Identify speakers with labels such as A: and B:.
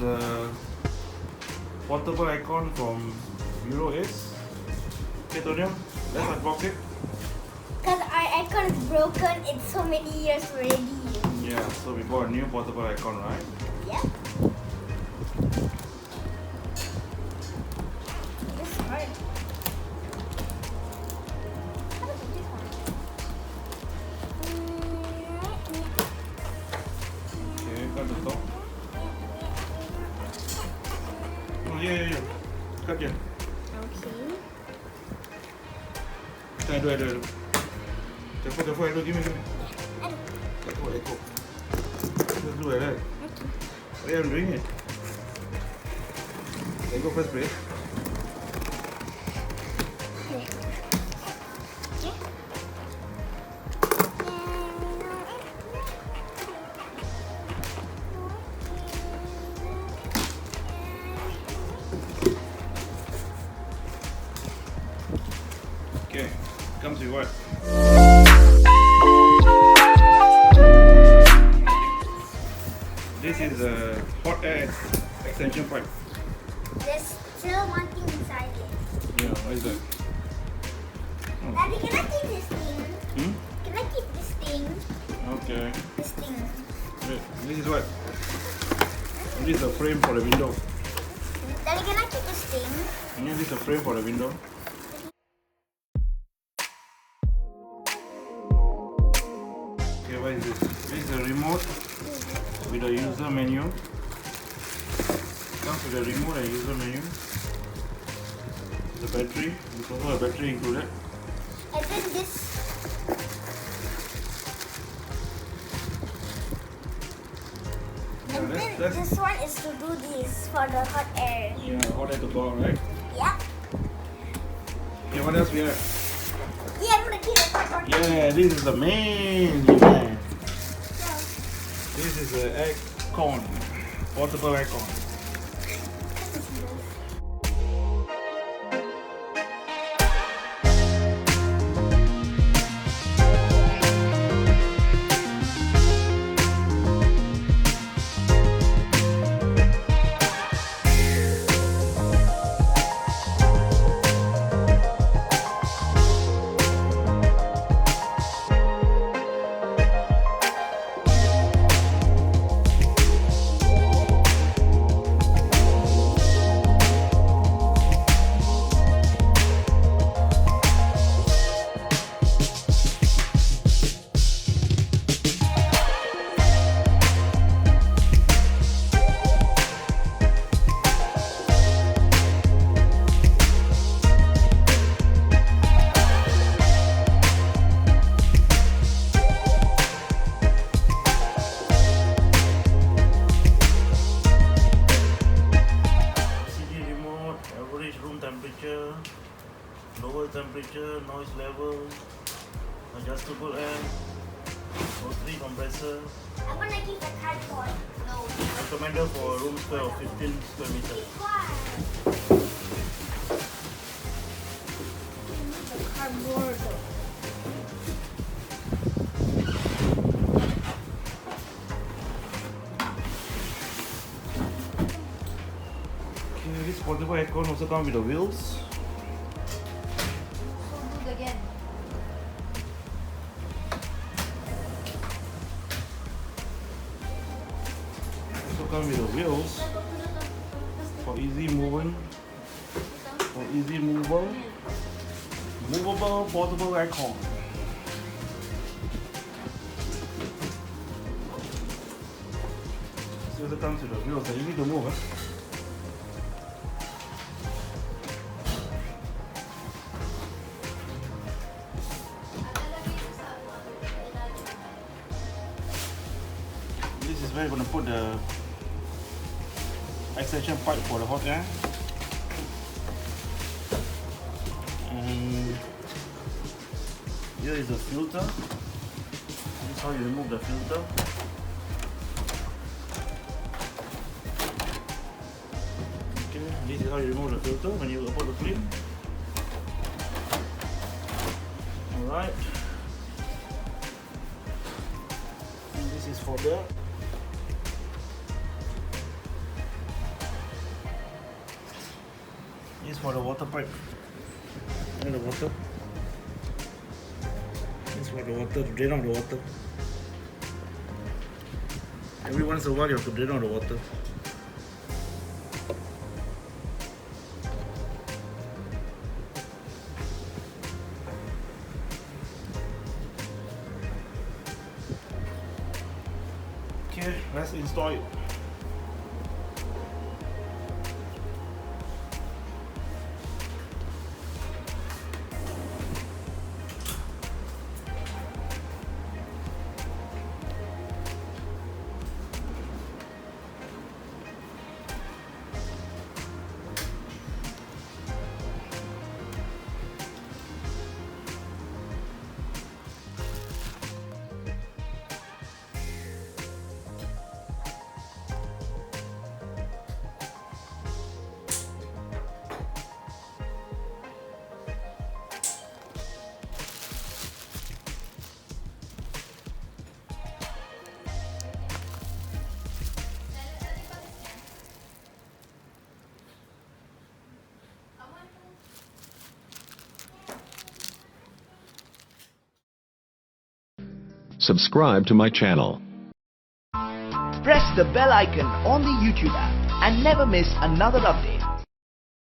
A: the portable aircon from Euro Ace. Okay, Tonya, let's unbox it.
B: Because our aircon is broken, it's so many years already.
A: Yeah, so we bought a new portable aircon, right?
B: Yeah. This is hard. How does it do
A: Okay, cut the top. Oh, yeah. Cut here.
B: Okay.
A: I do. Careful, give me. Echo. Just do like that.
B: Okay.
A: Oh yeah, I'm doing it. I go first, please.
B: Okay.
A: Okay, comes with what? This is a hot air extension pipe.
B: There's still one thing inside it.
A: Yeah, what is that? Oh.
B: Daddy, can I keep this thing?
A: Hmm?
B: Can I keep this thing?
A: Okay.
B: This thing.
A: Wait, this is what? This is a frame for the window.
B: Daddy, can I keep this thing?
A: Yeah, this is a frame for the window. Okay, what is this? This is a remote with a user menu. Comes with a remote and user menu. The battery, there's also a battery included.
B: And then this.
A: Yeah,
B: And then this one is to do this for the hot air.
A: yeah, hot air to go out, right?
B: Yeah.
A: Okay, what else we have?
B: Yeah, I'm gonna keep the hot water.
A: Yeah, this is the main event.
B: Yeah.
A: This is the aircon, portable aircon. Average room temperature, lower temperature, noise level, adjustable air, rotary compressor,
B: I'm gonna keep the cardboard. No.
A: recommended for a room square of 15 square meters.
B: Why? The cardboard.
A: Okay, this portable aircon also comes with the wheels.
B: So do it again.
A: Also comes with the wheels for easy movement, movable portable aircon. So it comes with the wheels that you need to move. This is where you're going to put the extension pipe for the hot air. And here is the filter. This is how you remove the filter. Okay, this is how you remove the filter when you put the clean. Alright. This is for that. for the water pipe. And the water. This is for the water, to drain out the water. Every once in a while you have to drain out the water. Okay, let's install it.
C: Subscribe to my channel.
D: Press the bell icon on the YouTube app and never miss another update.